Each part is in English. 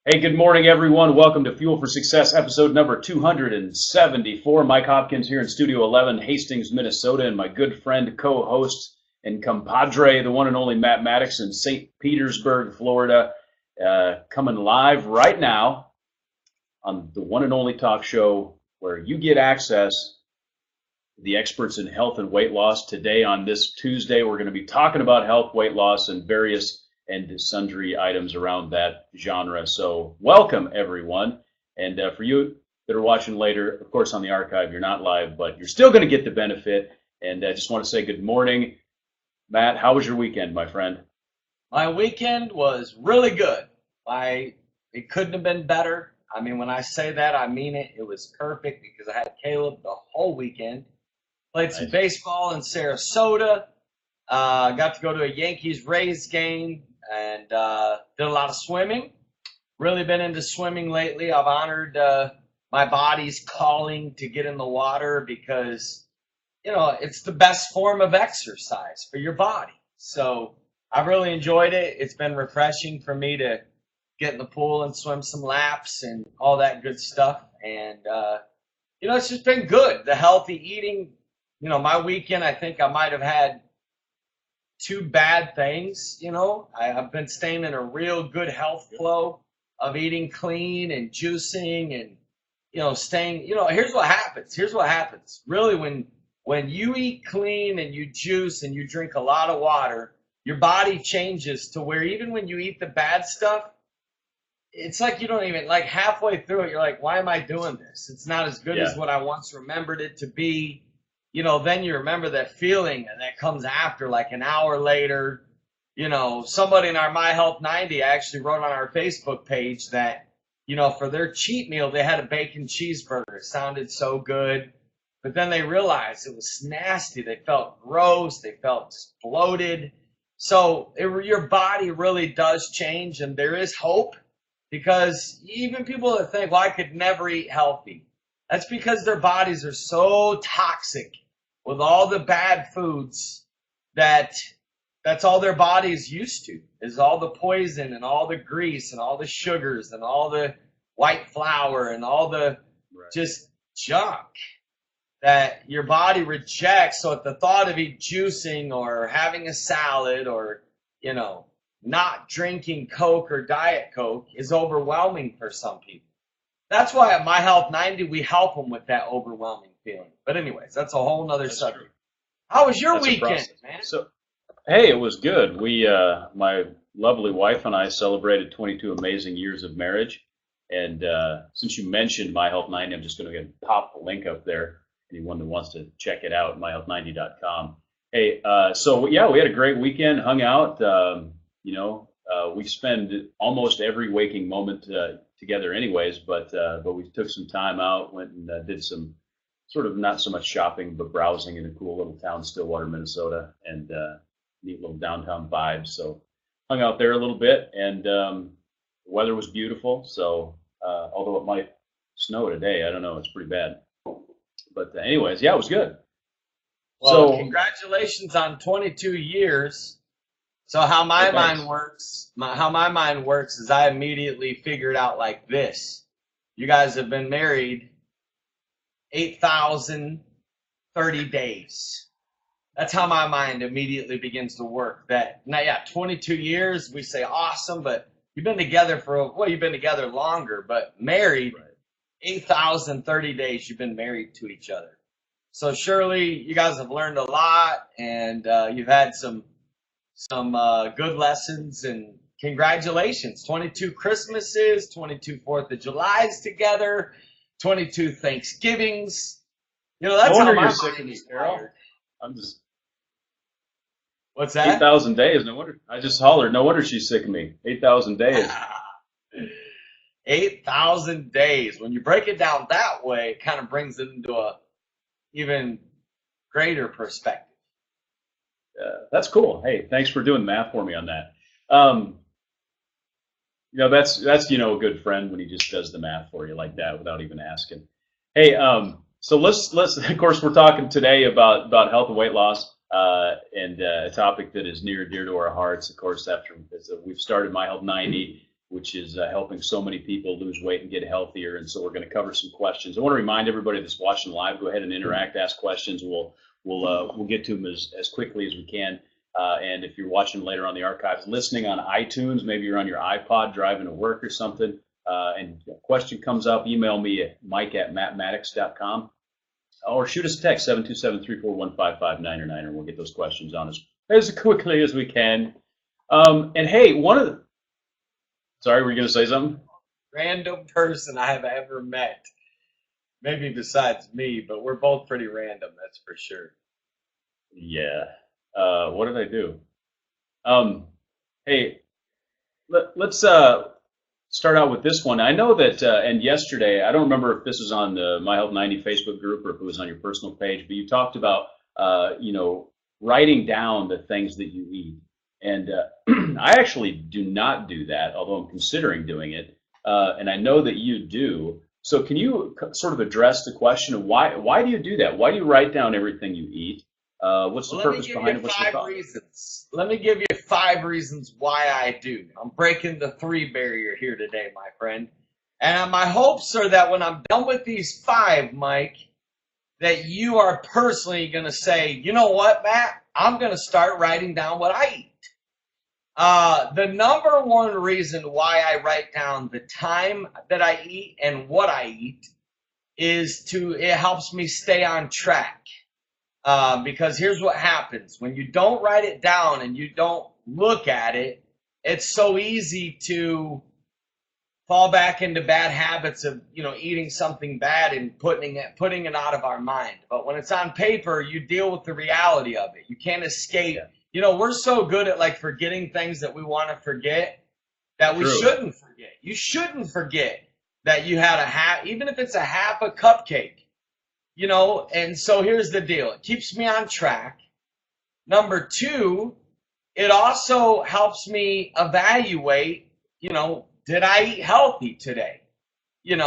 Hey, good morning, everyone. Welcome to Fuel for Success, episode number 274. Mike Hopkins here in Studio 11, Hastings, Minnesota, and my good friend, co-host, and compadre, the one and only Matt Maddox in St. Petersburg, Florida, coming live right now on the one and only talk show where you get access to the experts in health and weight loss. Today, on this Tuesday, we're going to be talking about health, weight loss, and various and sundry items around that genre. So welcome, everyone. And for you that are watching later, of course, on the archive, you're not live, but you're still going to get the benefit. And I just want to say good morning. Matt, how was your weekend, my friend? My weekend was really good. It couldn't have been better. I mean, when I say that, I mean it. It was perfect because I had Caleb the whole weekend. Played some baseball in Sarasota. Got to go to a Yankees-Rays game and did a lot of swimming. Really been into swimming lately. I've honored my body's calling to get in the water because, it's the best form of exercise for your body. So I've really enjoyed it. It's been refreshing for me to get in the pool and swim some laps and all that good stuff. And, it's just been good. The healthy eating, my weekend, I think I might have had two bad things. I've been staying in a real good health flow of eating clean and juicing and, staying, here's what happens. Really, when you eat clean and you juice and you drink a lot of water, your body changes to where even when you eat the bad stuff, it's like you don't even, like halfway through it, you're like, why am I doing this? It's not as good as what I once remembered it to be. Then you remember that feeling and that comes after, like an hour later. Somebody in our My Health 90 actually wrote on our Facebook page that, for their cheat meal, they had a bacon cheeseburger. It sounded so good. But then they realized it was nasty. They felt gross. They felt bloated. So your body really does change, and there is hope because even people that think, well, I could never eat healthy, that's because their bodies are so toxic with all the bad foods that's all their body's used to, is all the poison and all the grease and all the sugars and all the white flour and all the just junk that your body rejects. So at the thought of juicing or having a salad or, not drinking Coke or Diet Coke is overwhelming for some people. That's why at My Health 90, we help them with that overwhelming feeling. But anyways, that's a whole nother subject. True. How was your weekend, man? So, hey, it was good. We, my lovely wife and I celebrated 22 amazing years of marriage. And since you mentioned My Health 90, I'm just going to pop the link up there. Anyone that wants to check it out, myhealth90.com. Hey, we had a great weekend, hung out. We spend almost every waking moment together anyways, but we took some time out, went and did some sort of not so much shopping, but browsing in a cool little town, Stillwater, Minnesota, and neat little downtown vibes. So hung out there a little bit, and the weather was beautiful. So although it might snow today, I don't know, it's pretty bad. But anyways, it was good. Well, congratulations on 22 years. So how my mind works is I immediately figured out like this. You guys have been married 8,030 days. That's how my mind immediately begins to work. 22 years, we say awesome, but you've been together you've been together longer, but married 8,030 days you've been married to each other. So surely you guys have learned a lot, and you've had some good lessons, and congratulations. 22 Christmases, 22 4th of Julys together, 22 Thanksgivings. That's how my mind is wired. I'm just. What's that? 8,000 days. No wonder. I just hollered. No wonder she's sick of me. 8,000 days. 8,000 days. When you break it down that way, it kind of brings it into a even greater perspective. That's cool. Hey, thanks for doing the math for me on that. That's a good friend when he just does the math for you like that without even asking. Hey, so let's of course we're talking today about health and weight loss. And a topic that is near and dear to our hearts, of course, after we've started My Health 90, which is helping so many people lose weight and get healthier. And so we're going to cover some questions. I want to remind everybody that's watching live, go ahead and interact, ask questions. We'll get to them as quickly as we can. And if you're watching later on the archives, listening on iTunes, maybe you're on your iPod driving to work or something, and a question comes up, email me at mike@mattmaddox.com or shoot us a text, 727-341-5599, and we'll get those questions on us as quickly as we can. And hey, sorry, were you going to say something? Random person I have ever met. Maybe besides me, but we're both pretty random, that's for sure. Yeah. What did I do? Hey, let's start out with this one. I know that, and yesterday, I don't remember if this was on the My Health 90 Facebook group or if it was on your personal page, but you talked about, writing down the things that you eat. And I actually do not do that, although I'm considering doing it. And I know that you do. So can you sort of address the question of why do you do that? Why do you write down everything you eat? What's the purpose behind it? What's the thought? Let me give you 5 reasons why I do. I'm breaking the 3 barrier here today, my friend. And my hopes are that when I'm done with these 5, Mike, that you are personally going to say, you know what, Matt? I'm going to start writing down what I eat. The number 1 reason why I write down the time that I eat and what I eat is it helps me stay on track. Because here's what happens. When you don't write it down and you don't look at it, it's so easy to fall back into bad habits of, eating something bad and putting it out of our mind. But when it's on paper, you deal with the reality of it. You can't escape. Yeah. We're so good at forgetting things that we want to forget that we shouldn't forget. You shouldn't forget that you had even if it's a half a cupcake. And so here's the deal. It keeps me on track. Number 2, it also helps me evaluate, did I eat healthy today? It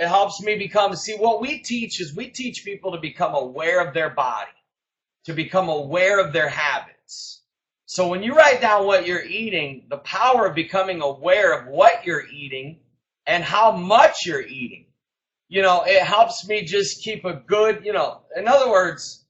helps me what we teach is we teach people to become aware of their body, to become aware of their habits. So when you write down what you're eating, the power of becoming aware of what you're eating and how much you're eating, it helps me just keep a good, in other words,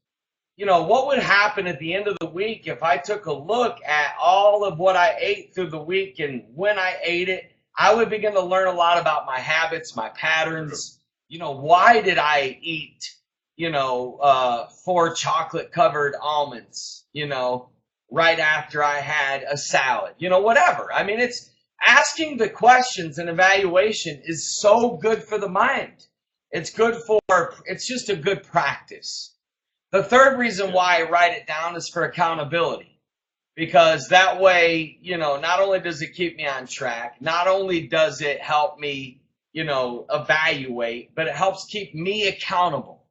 what would happen at the end of the week if I took a look at all of what I ate through the week and when I ate it? I would begin to learn a lot about my habits, my patterns. Why did I eat, 4 chocolate covered almonds, right after I had a salad, whatever. I mean, it's asking the questions and evaluation is so good for the mind. It's just a good practice. The 3rd reason why I write it down is for accountability. Because that way, not only does it keep me on track, not only does it help me, evaluate, but it helps keep me accountable.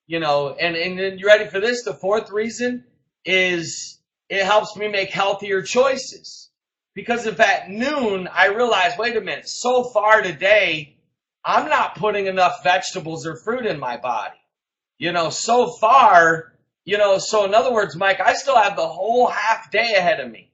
And then you ready for this? The 4th reason is it helps me make healthier choices. Because if at noon I realize, wait a minute, so far today, I'm not putting enough vegetables or fruit in my body. So far, so in other words, Mike, I still have the whole half day ahead of me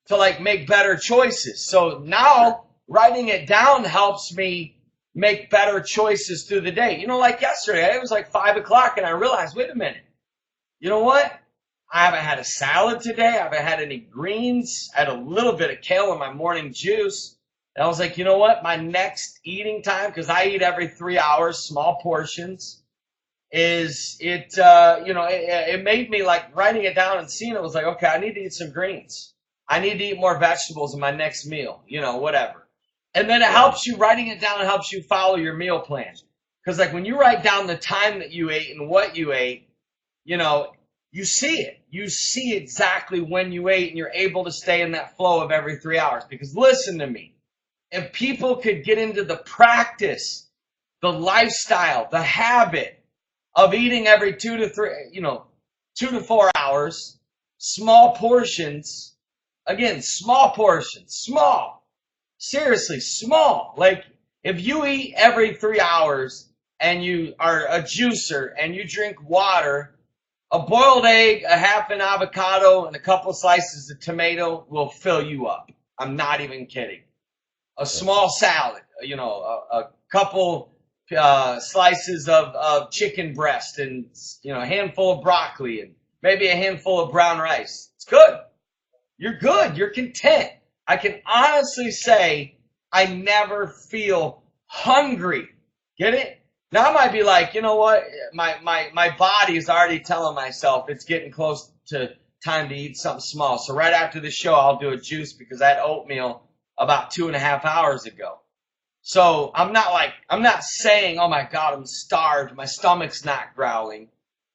to make better choices. So now writing it down helps me make better choices through the day. Like yesterday, it was 5 o'clock and I realized, wait a minute, you know what? I haven't had a salad today. I haven't had any greens. I had a little bit of kale in my morning juice. And I was like, you know what? My next eating time, because I eat every 3 hours, small portions, it made me writing it down and seeing it was okay, I need to eat some greens. I need to eat more vegetables in my next meal, whatever. And then it helps you, writing it down helps you follow your meal plan. Because when you write down the time that you ate and what you ate, you see it. You see exactly when you ate and you're able to stay in that flow of every 3 hours. Because listen to me, if people could get into the practice, the lifestyle, the habit of eating every 2 to 4 hours, small portions, again, small portions, small, seriously, small. If you eat every 3 hours and you are a juicer and you drink water, a boiled egg, a half an avocado, and a couple slices of tomato will fill you up. I'm not even kidding. A small salad, a couple slices of chicken breast and, a handful of broccoli and maybe a handful of brown rice. It's good. You're good. You're content. I can honestly say I never feel hungry. Get it? Now I might be like, you know what? My body is already telling myself it's getting close to time to eat something small. So right after the show, I'll do a juice because I had oatmeal about 2.5 hours ago. So I'm not saying, oh my God, I'm starved. My stomach's not growling.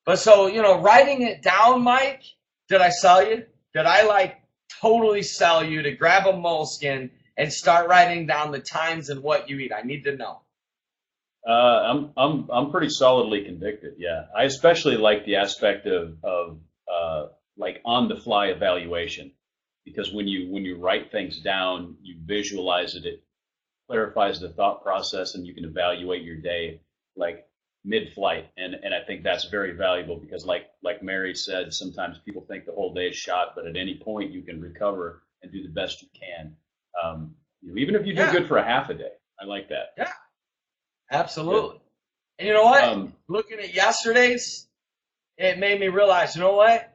But so, writing it down, Mike, did I sell you? Did I totally sell you to grab a moleskin and start writing down the times and what you eat? I need to know. I'm pretty solidly convicted. Yeah, I especially like the aspect of on the fly evaluation, because when you write things down, you visualize it. It clarifies the thought process, and you can evaluate your day mid-flight, and I think that's very valuable because like Mary said, sometimes people think the whole day is shot, but at any point you can recover and do the best you can. Even if you do good for a half a day, I like that. Yeah. Absolutely. Good. And you know what? Looking at yesterday's, it made me realize, you know what?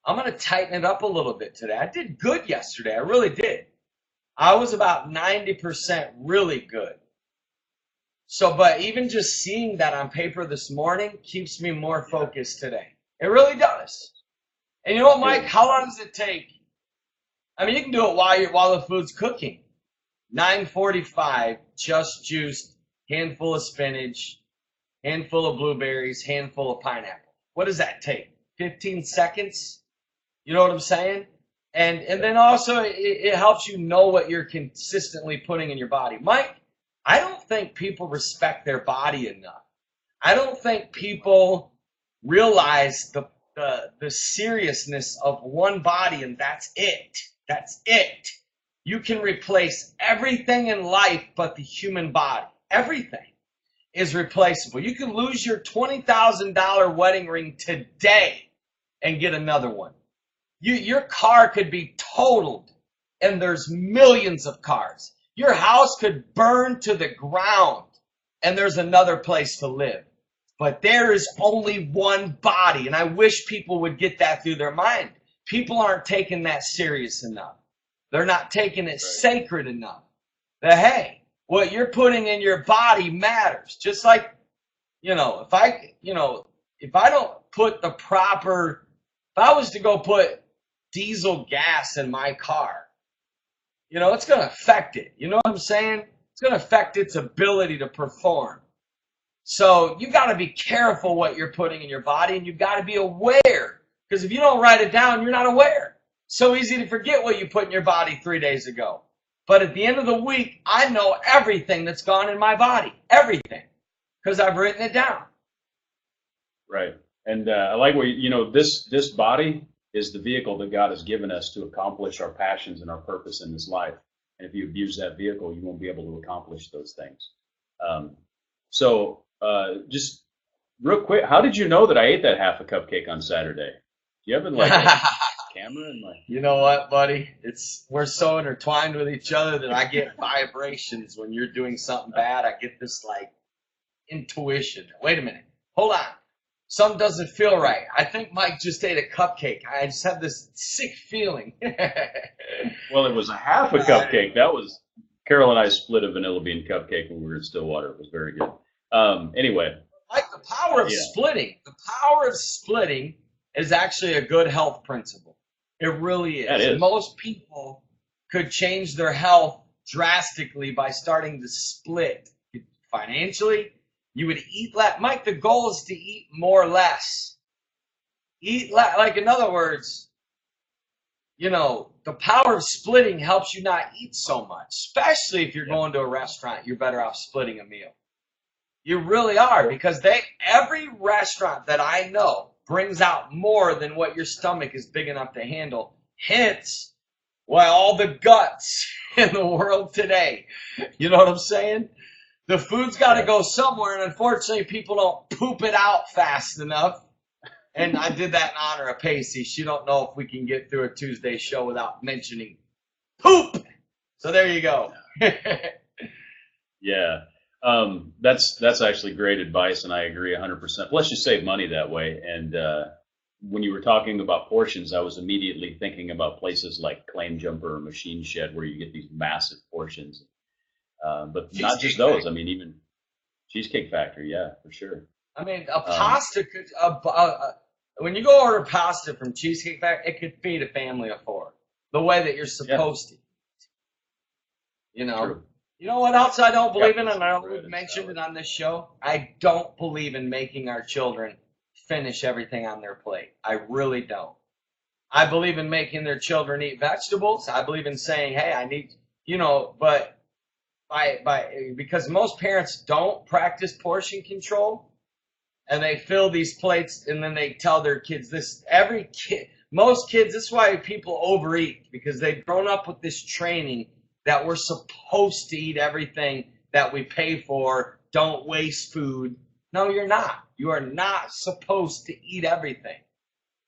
I'm going to tighten it up a little bit today. I did good yesterday. I really did. I was about 90% really good. So, but even just seeing that on paper this morning keeps me more focused today. It really does. And you know what, Mike? How long does it take? I mean, you can do it while the food's cooking. 9:45, just juiced. Handful of spinach, handful of blueberries, handful of pineapple. What does that take? 15 seconds? You know what I'm saying? And then also it helps you know what you're consistently putting in your body. Mike, I don't think people respect their body enough. I don't think people realize the seriousness of one body, and that's it. That's it. You can replace everything in life but the human body. Everything is replaceable. You can lose your $20,000 wedding ring today and get another one. Your car could be totaled, and there's millions of cars. Your house could burn to the ground, and there's another place to live. But there is only one body, and I wish people would get that through their mind. People aren't taking that serious enough. They're not taking it sacred enough. That, hey, what you're putting in your body matters. Just like, if I don't put the proper, if I was to go put diesel gas in my car, it's going to affect it. You know what I'm saying? It's going to affect its ability to perform. So you got to be careful what you're putting in your body, and you've got to be aware. Because if you don't write it down, you're not aware. So easy to forget what you put in your body 3 days ago. But at the end of the week, I know everything that's gone in my body. Everything. Because I've written it down. Right. And I like what this body is the vehicle that God has given us to accomplish our passions and our purpose in this life. And if you abuse that vehicle, you won't be able to accomplish those things. So just real quick, how did you know that I ate that half a cupcake on Saturday? Do you have a camera in my... You know what, buddy? We're so intertwined with each other that I get vibrations when you're doing something bad. I get this intuition. Wait a minute. Hold on. Something doesn't feel right. I think Mike just ate a cupcake. I just have this sick feeling. Well, it was a half a cupcake. That was Carol and I split a vanilla bean cupcake when we were in Stillwater. It was very good. Anyway. Like the power of splitting. The power of splitting is actually a good health principle. It really is. That is. Most people could change their health drastically by starting to split. Financially, you would eat less. Mike, the goal is to eat more or less. Eat less. Like, in other words, the power of splitting helps you not eat so much. Especially if you're going to a restaurant, you're better off splitting a meal. You really are, because every restaurant that I know brings out more than what your stomach is big enough to handle. Hence, why all the guts in the world today. You know what I'm saying? The food's got to go somewhere, and unfortunately, people don't poop it out fast enough. And I did that in honor of Pacey. She don't know if we can get through a Tuesday show without mentioning poop. So there you go. Yeah. That's actually great advice, and I agree 100%. Plus, you save money that way. And when you were talking about portions, I was immediately thinking about places like Claim Jumper or Machine Shed, where you get these massive portions. But not just Cheesecake those. I Factory. mean, even Cheesecake Factory. Yeah, for sure. I mean, a Um, pasta could, when you go order pasta from Cheesecake Factory, it could feed a family of four the way that you're yeah, supposed to, you know. true. You know what else I don't Yeah, believe in, with and I some know bread we've and mentioned it salad. on this show? I don't believe in making our children finish everything on their plate. I really don't. I believe in making their children eat vegetables. I believe in saying, hey, I need, but because most parents don't practice portion control, and they fill these plates, and then they tell their kids this. Every kid, most kids, this is why people overeat, because they've grown up with this training that we're supposed to eat everything that we pay for. Don't waste food. No, you're not. You are not supposed to eat everything.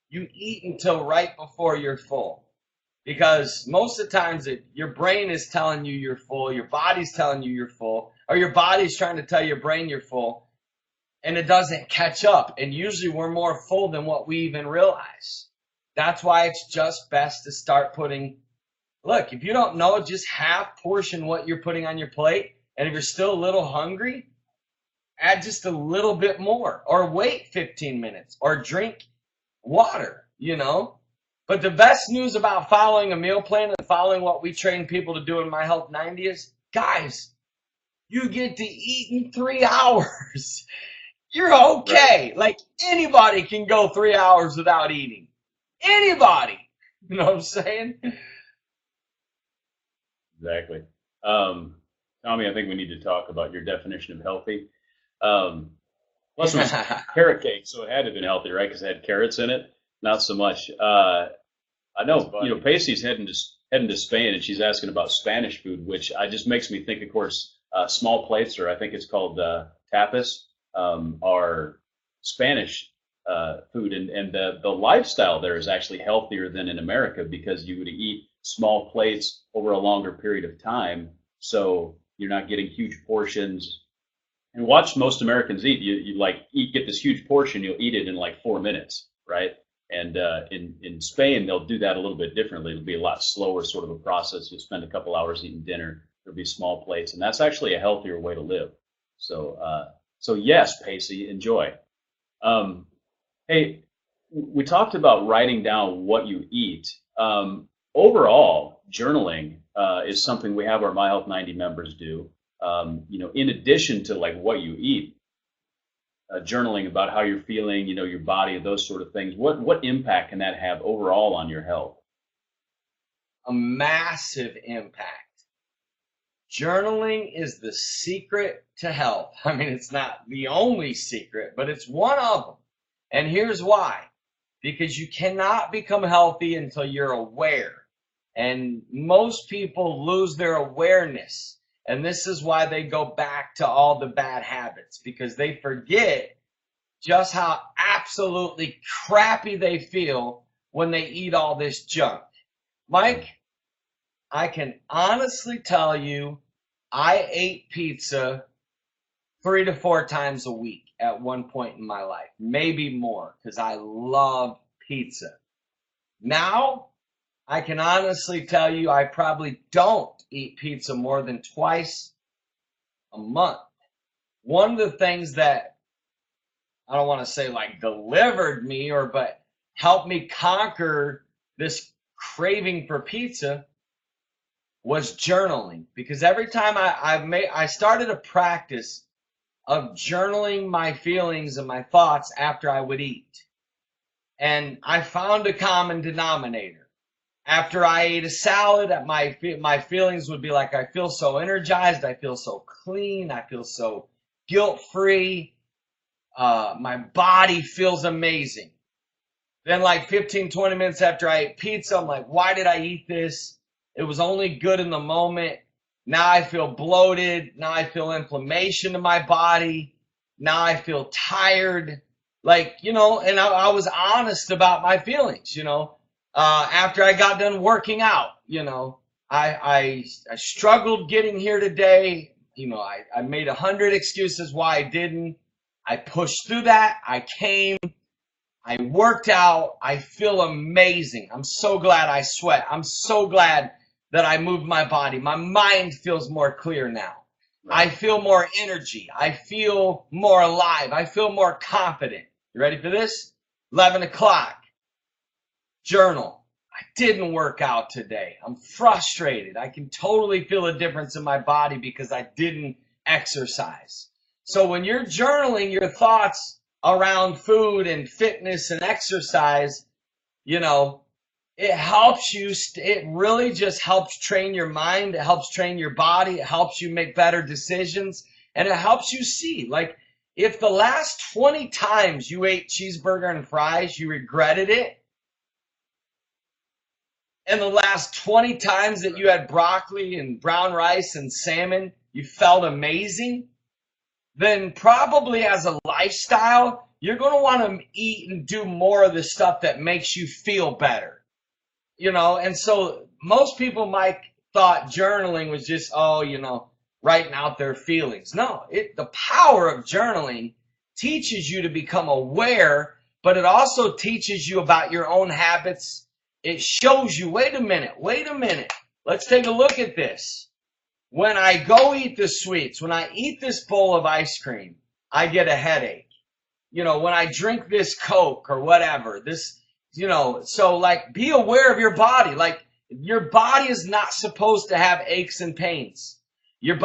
You eat until right before you're full, because most of the times your brain is telling you you're full, your body's telling you you're full, or your body's trying to tell your brain you're full, and it doesn't catch up. And usually we're more full than what we even realize. That's why it's just best to start putting, look, if you don't know, just half portion what you're putting on your plate. And if you're still a little hungry, add just a little bit more, or wait 15 minutes, or drink water. But the best news about following a meal plan and following what we train people to do in My Health 90 is, guys, you get to eat in 3 hours. You're Right. okay. Like, anybody can go 3 hours without eating. Anybody. You know what I'm saying? Exactly. Um, Tommy, I think we need to talk about your definition of healthy. Um, Plus, it was carrot cake, so it had to have been healthy, right? Because it had carrots in it. Not so much. I That's know, funny. Pacey's heading to Spain, and she's asking about Spanish food, which I just makes me think. Of course, small plates, or I think it's called tapas, are Spanish food, and the lifestyle there is actually healthier than in America, because you would eat small plates over a longer period of time, so you're not getting huge portions. And watch most Americans eat. You like get this huge portion, you'll eat it in like 4 minutes, right? And in Spain, they'll do that a little bit differently. It'll be a lot slower sort of a process. You'll spend a couple hours eating dinner. There'll be small plates, and that's actually a healthier way to live. So yes, Pacey, enjoy. Um, hey, we talked about writing down what you eat. Overall, journaling is something we have our My Health 90 members do. In addition to like what you eat, journaling about how you're feeling, your body, those sort of things. What impact can that have overall on your health? A massive impact. Journaling is the secret to health. I mean, it's not the only secret, but it's one of them. And here's why. Because you cannot become healthy until you're aware. And most people lose their awareness. And this is why they go back to all the bad habits, because they forget just how absolutely crappy they feel when they eat all this junk. Mike, I can honestly tell you, I ate pizza 3 to 4 times a week at one point in my life, maybe more, because I love pizza. Now, I can honestly tell you, I probably don't eat pizza more than twice a month. One of the things that I don't want to say like delivered me, but helped me conquer this craving for pizza was journaling. Because every time I started a practice of journaling my feelings and my thoughts after I would eat. And I found a common denominator. After I ate a salad, my feelings would be like, I feel so energized, I feel so clean, I feel so guilt-free, my body feels amazing. Then like 15, 20 minutes after I ate pizza, I'm like, why did I eat this? It was only good in the moment. Now I feel bloated. Now I feel inflammation in my body. Now I feel tired. And I was honest about my feelings, after I got done working out. I struggled getting here today. I made 100 excuses why I didn't. I pushed through that. I came. I worked out. I feel amazing. I'm so glad I sweat. I'm so glad that I moved my body. My mind feels more clear now. I feel more energy. I feel more alive. I feel more confident. You ready for this? 11 o'clock. Journal. I didn't work out today. I'm frustrated. I can totally feel a difference in my body because I didn't exercise. So when you're journaling your thoughts around food and fitness and exercise, it helps you. It really just helps train your mind. It helps train your body. It helps you make better decisions. And it helps you see. Like, if the last 20 times you ate cheeseburger and fries, you regretted it, and the last 20 times that you had broccoli and brown rice and salmon, you felt amazing, then probably as a lifestyle, you're going to want to eat and do more of the stuff that makes you feel better. And so most people might thought journaling was just, writing out their feelings. No, the power of journaling teaches you to become aware, but it also teaches you about your own habits. It shows you, wait a minute. Let's take a look at this. When I go eat the sweets, when I eat this bowl of ice cream, I get a headache. When I drink this Coke or whatever, so like, be aware of your body. Like, your body is not supposed to have aches and pains. You're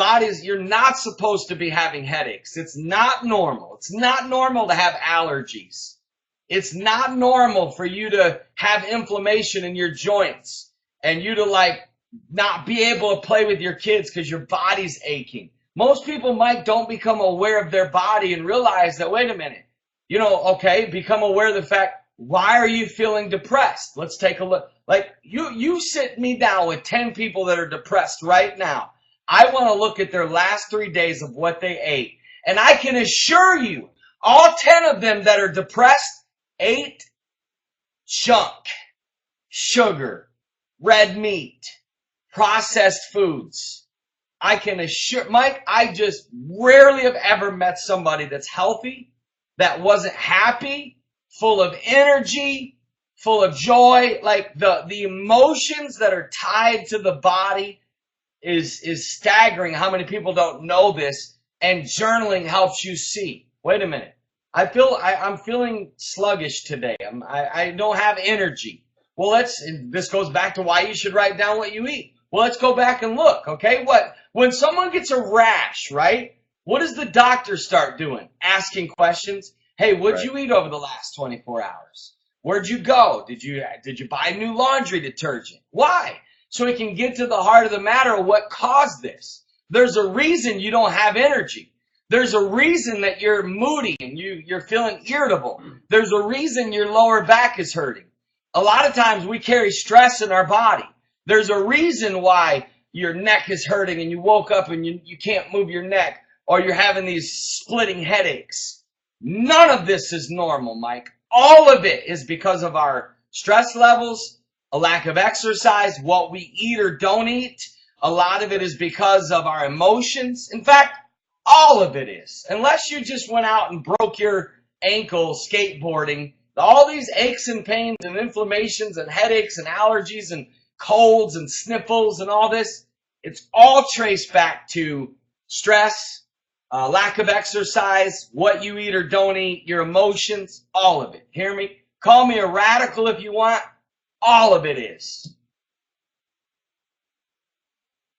not supposed to be having headaches. It's not normal. It's not normal to have allergies. It's not normal for you to have inflammation in your joints and you to not be able to play with your kids because your body's aching. Most people don't become aware of their body and realize that, wait a minute, become aware of the fact, why are you feeling depressed? Let's take a look. Like, you sit me down with 10 people that are depressed right now. I want to look at their last 3 days of what they ate. And I can assure you, all 10 of them that are depressed ate junk, sugar, red meat, processed foods. I can assure, Mike, I just rarely have ever met somebody that's healthy, that wasn't happy, full of energy, full of joy. Like, the emotions that are tied to the body is staggering how many people don't know this, and journaling helps you see. Wait a minute. I'm feeling sluggish today. I don't have energy. Well, this goes back to why you should write down what you eat. Well, let's go back and look, okay? When someone gets a rash, right? What does the doctor start doing? Asking questions. Hey, what'd you eat over the last 24 hours? Where'd you go? Did you buy new laundry detergent? Why? So we can get to the heart of the matter of what caused this. There's a reason you don't have energy. There's a reason that you're moody and you're feeling irritable. There's a reason your lower back is hurting. A lot of times we carry stress in our body. There's a reason why your neck is hurting and you woke up and you can't move your neck, or you're having these splitting headaches. None of this is normal, Mike. All of it is because of our stress levels, a lack of exercise, what we eat or don't eat. A lot of it is because of our emotions. In fact, all of it is. Unless you just went out and broke your ankle skateboarding, all these aches and pains and inflammations and headaches and allergies and colds and sniffles and all this, it's all traced back to stress, lack of exercise, what you eat or don't eat, your emotions, all of it. Hear me? Call me a radical if you want. All of it is.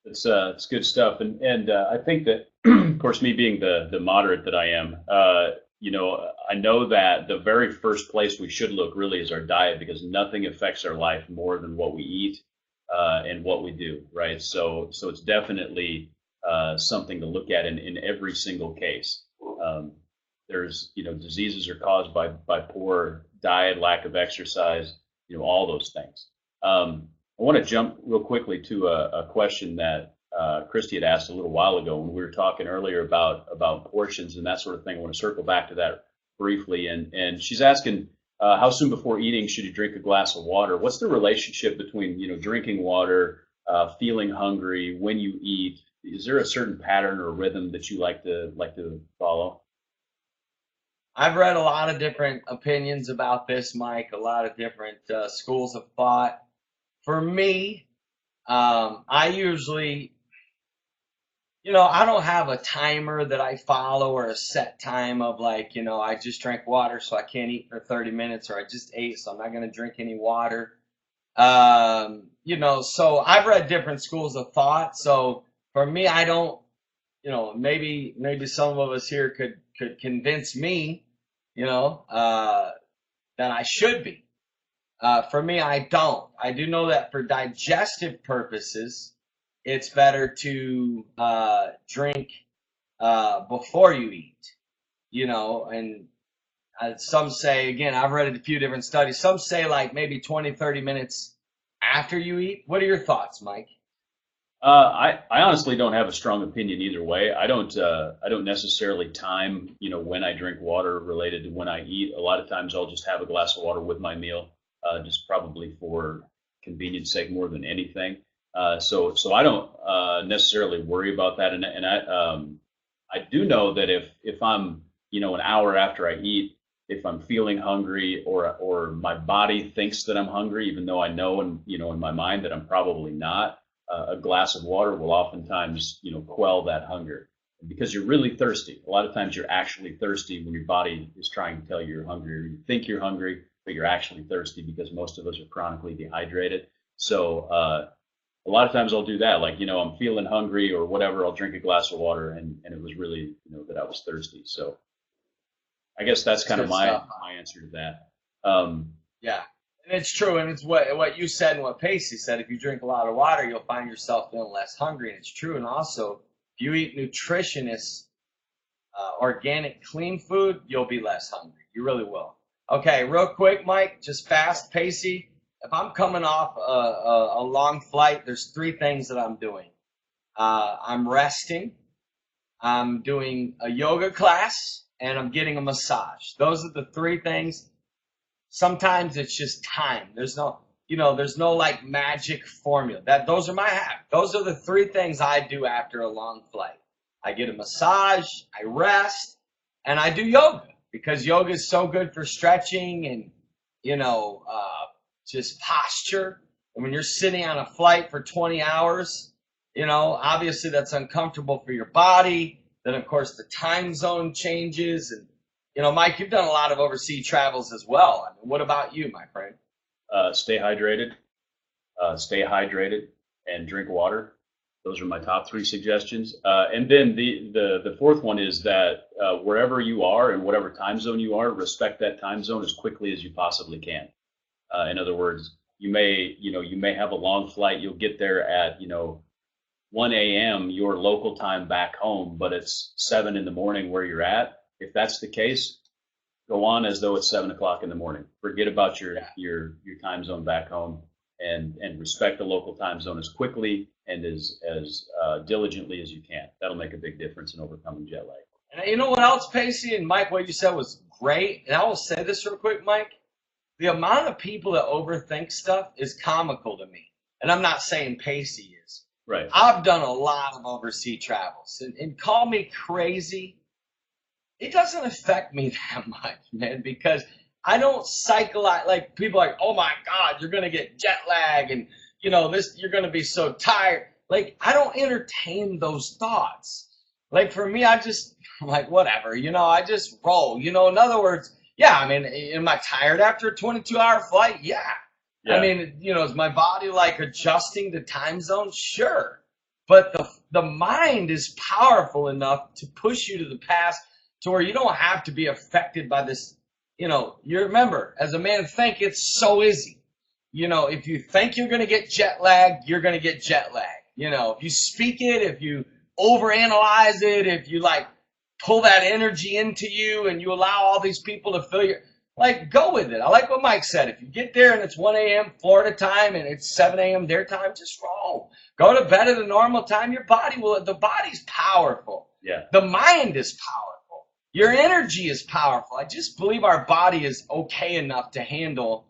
It's good stuff, and I think that, of course, me being the moderate that I am, I know that the very first place we should look really is our diet, because nothing affects our life more than what we eat and what we do, right? So it's definitely something to look at in every single case. There's diseases are caused by poor diet, lack of exercise, all those things. I want to jump real quickly to a question that Christy had asked a little while ago when we were talking earlier about portions and that sort of thing. I want to circle back to that briefly. And she's asking, how soon before eating should you drink a glass of water? What's the relationship between, drinking water feeling hungry, when you eat? Is there a certain pattern or rhythm that you like to follow? I've read a lot of different opinions about this, Mike, a lot of different schools of thought. For me, I usually, I don't have a timer that I follow or a set time of like, I just drank water, so I can't eat for 30 minutes, or I just ate, so I'm not going to drink any water. So I've read different schools of thought. So for me, I don't, maybe some of us here could convince me, that I should be. For me, I don't. I do know that for digestive purposes, it's better to drink before you eat, and some say, again, I've read a few different studies. Some say like maybe 20, 30 minutes after you eat. What are your thoughts, Mike? I honestly don't have a strong opinion either way. I don't necessarily time when I drink water related to when I eat. A lot of times I'll just have a glass of water with my meal, just probably for convenience sake more than anything. So I don't necessarily worry about that. And I do know that if I'm an hour after I eat, if I'm feeling hungry or my body thinks that I'm hungry, even though I know in my mind that I'm probably not, a glass of water will oftentimes, quell that hunger because you're really thirsty. A lot of times you're actually thirsty when your body is trying to tell you you're hungry, or you think you're hungry, but you're actually thirsty because most of us are chronically dehydrated. So a lot of times I'll do that. Like, I'm feeling hungry or whatever, I'll drink a glass of water and it was really, that I was thirsty. So I guess that's That's kind of good my stuff. my answer to that. Um, Yeah. And it's true, and it's what you said and what Pacey said. If you drink a lot of water, you'll find yourself feeling less hungry, and it's true. And also, if you eat nutritious, organic, clean food, you'll be less hungry. You really will. Okay, real quick, Mike, just fast, Pacey. If I'm coming off a long flight, there's three things that I'm doing. I'm resting, I'm doing a yoga class, and I'm getting a massage. Those are the three things. Sometimes it's just time. There's no like magic formula. Those are my hacks. Those are the three things I do after a long flight. I get a massage, I rest, and I do yoga because yoga is so good for stretching and just posture. And when you're sitting on a flight for 20 hours, obviously that's uncomfortable for your body. Then of course the time zone changes, and Mike, you've done a lot of overseas travels as well. I mean, what about you, my friend? stay hydrated, and drink water. Those are my top three suggestions. And then the fourth one is that wherever you are and whatever time zone you are, respect that time zone as quickly as you possibly can. In other words, you may have a long flight. You'll get there at 1 a.m. your local time back home, but it's 7 in the morning where you're at. If that's the case, go on as though it's 7 o'clock in the morning. Forget about your time zone back home, and respect the local time zone as quickly and as diligently as you can. That'll make a big difference in overcoming jet lag. And you know what else, Pacey and Mike? What you said was great. And I will say this real quick, Mike. The amount of people that overthink stuff is comical to me. And I'm not saying Pacey is. Right. I've done a lot of overseas travels. And call me crazy, it doesn't affect me that much, man, because I don't cycle out like people are like, oh my God, you're gonna get jet lag and you're gonna be so tired. Like I don't entertain those thoughts. Like for me, I'm like whatever, I just roll. In other words, yeah, I mean, am I tired after a 22-hour flight? Yeah. I Yeah. mean, is my body like adjusting to time zones? Sure. But the mind is powerful enough to push you to the past to where you don't have to be affected by this. You remember, as a man think, it's so easy. If you think you're going to get jet lag, you're going to get jet lag. If you speak it, if you overanalyze it, if you like pull that energy into you and you allow all these people to fill your, like, go with it. I like what Mike said. If you get there and it's 1 a.m. Florida time and it's 7 a.m. their time, just roll. Go to bed at a normal time. The body's powerful. Yeah. The mind is powerful. Your energy is powerful. I just believe our body is okay enough to handle,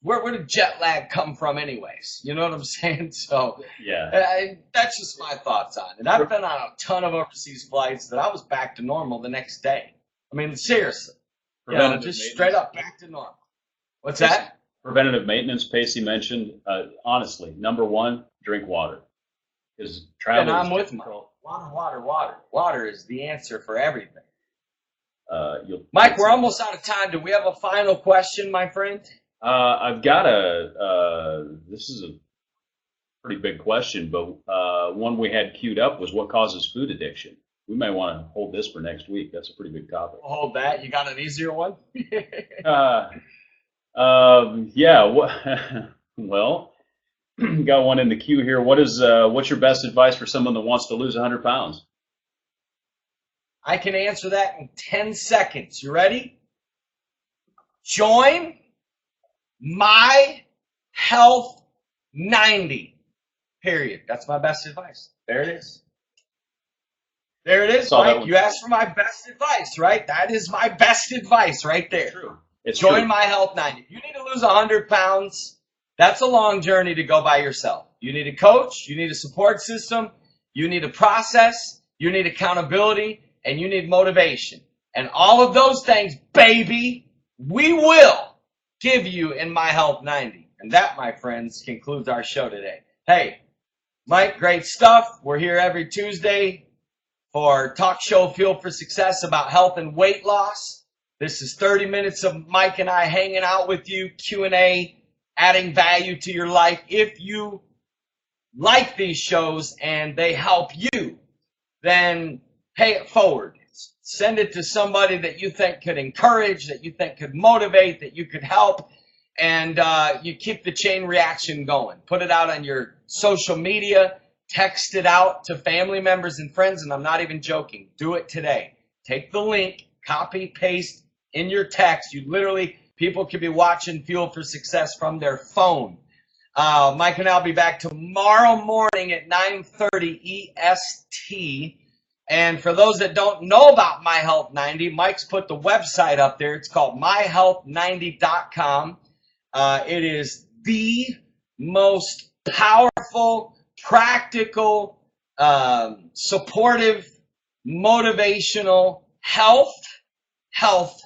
where did jet lag come from anyways? You know what I'm saying? So Yeah. that's just my thoughts on it. I've been on a ton of overseas flights that I was back to normal the next day. I mean, seriously, Preventative just maintenance. straight up back to normal. What's that? Preventative maintenance, Pacey mentioned. Honestly, number one, drink water. Because travel. And I'm with Mike. Water. Water is the answer for everything. Mike, we're almost out of time. Do we have a final question, my friend? I've got this is a pretty big question, but one we had queued up was what causes food addiction. We may want to hold this for next week. That's a pretty big topic. We'll hold that. You got an easier one? Yeah. Well, got one in the queue here. What's your best advice for someone that wants to lose 100 pounds? I can answer that in 10 seconds. You ready? Join My Health 90. Period. That's my best advice. There it is. There it is, Mike. You asked for my best advice, right? That is my best advice right there. True. It's Join true. My Health 90. If you need to lose 100 pounds, that's a long journey to go by yourself. You need a coach. You need a support system. You need a process. You need accountability. And you need motivation. And all of those things, baby, we will give you in My Health 90. And that, my friends, concludes our show today. Hey, Mike, great stuff. We're here every Tuesday for Talk Show Fuel for Success about health and weight loss. This is 30 minutes of Mike and I hanging out with you, Q&A, adding value to your life. If you like these shows and they help you, then pay it forward. Send it to somebody that you think could encourage, that you think could motivate, that you could help, and you keep the chain reaction going. Put it out on your social media. Text it out to family members and friends, and I'm not even joking. Do it today. Take the link, copy, paste in your text. People could be watching Fuel for Success from their phone. Mike and I'll be back tomorrow morning at 9:30 EST. And for those that don't know about My Health 90, Mike's put the website up there. It's called myhealth90.com. It is the most powerful, practical, supportive, motivational health, because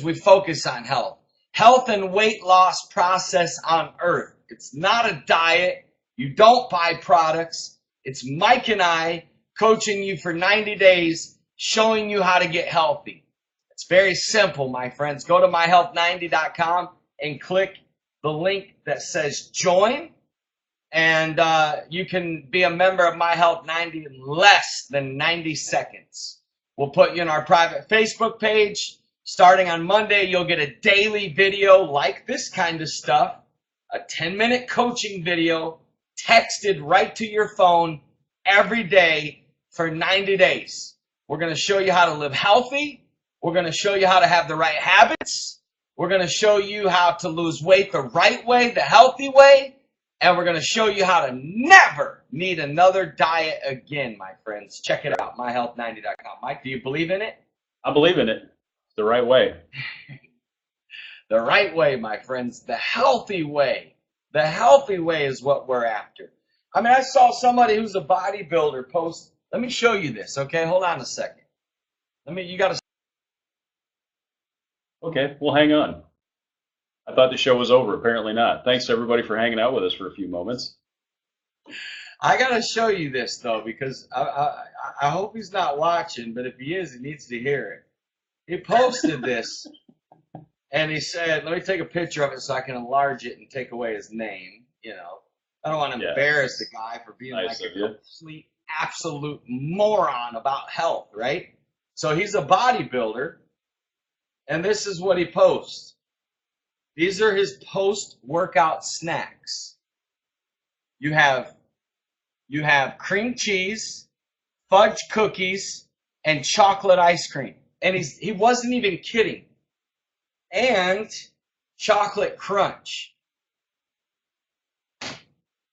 we focus on health and weight loss process on earth. It's not a diet. You don't buy products. It's Mike and I coaching you for 90 days, showing you how to get healthy. It's very simple, my friends. Go to myhealth90.com and click the link that says join, and you can be a member of My Health 90 in less than 90 seconds. We'll put you in our private Facebook page. Starting on Monday, you'll get a daily video like this kind of stuff, a 10-minute coaching video texted right to your phone every day for 90 days. We're going to show you how to live healthy. We're going to show you how to have the right habits. We're going to show you how to lose weight the right way, the healthy way. And we're going to show you how to never need another diet again, my friends. Check it out, myhealth90.com. Mike, do you believe in it? I believe in it. It's the right way. The right way, my friends. The healthy way. The healthy way is what we're after. I mean, I saw somebody who's a bodybuilder post. Let me show you this, okay? Hold on a second. You got to. Okay, well, hang on. I thought the show was over. Apparently not. Thanks to everybody for hanging out with us for a few moments. I got to show you this, though, because I hope he's not watching, but if he is, he needs to hear it. He posted this, and he said, let me take a picture of it so I can enlarge it and take away his name. I don't want to embarrass the guy for being like a complete, absolute moron about health, right? So he's a bodybuilder, and this is what he posts. These are his post-workout snacks. You have cream cheese, fudge cookies, and chocolate ice cream. And he wasn't even kidding. And chocolate crunch.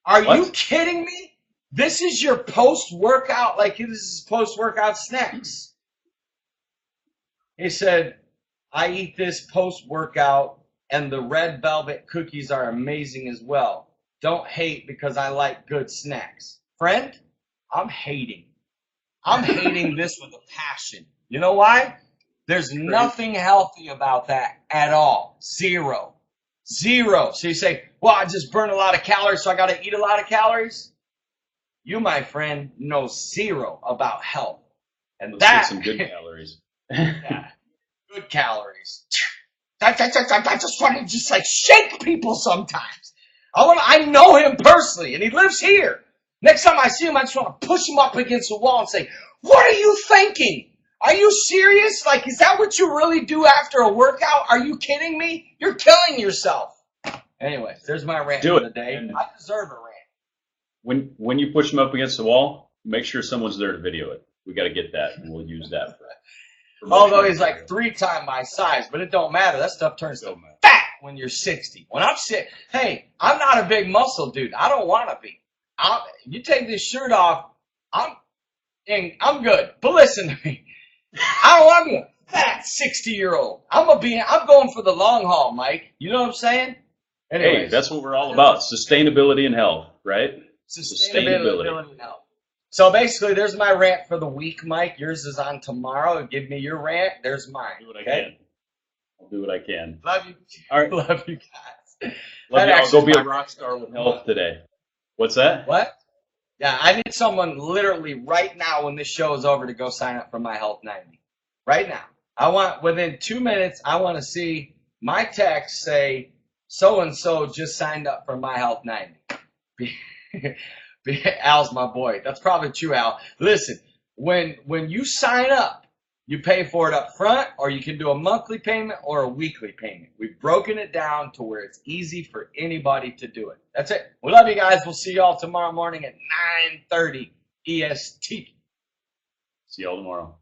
Are you kidding me? This is your post-workout, this is post-workout snacks. He said, I eat this post-workout and the red velvet cookies are amazing as well. Don't hate because I like good snacks. Friend, I'm hating. I'm hating this with a passion. You know why? There's nothing healthy about that at all. Zero. Zero. So you say, well, I just burn a lot of calories, so I got to eat a lot of calories? You, my friend, know zero about health. And Let's get some good calories. Yeah, good calories. I just want to just like shake people sometimes. I know him personally, and he lives here. Next time I see him, I just want to push him up against the wall and say, what are you thinking? Are you serious? Like, is that what you really do after a workout? Are you kidding me? You're killing yourself. Anyways, there's my rant for the day. I deserve a rant. When you push him up against the wall, make sure someone's there to video it. We got to get that, and we'll use that for although he's like 3 times my size, but it don't matter. That stuff turns to fat when you're 60. When I'm sick, hey, I'm not a big muscle dude. I don't want to be. You take this shirt off, I'm good. But listen to me. I'm a fat 60-year-old. I'm going for the long haul, Mike. You know what I'm saying? Anyways, hey, that's what we're all about. Sustainability and health, right? Sustainability and health. So basically, there's my rant for the week, Mike. Yours is on tomorrow. Give me your rant. There's mine. I'll do what I can. Love you. All right. Love you guys. Love you. I'll go be a rock star with health today. What's that? What? Yeah, I need someone literally right now when this show is over to go sign up for My Health 90. Right now. I want, within 2 minutes, I want to see my text say, so-and-so just signed up for My Health 90. Al's my boy. That's probably true, Al. Listen, when you sign up, you pay for it up front, or you can do a monthly payment or a weekly payment. We've broken it down to where it's easy for anybody to do it. That's it. We love you guys. We'll see you all tomorrow morning at 9:30 EST. See y'all tomorrow.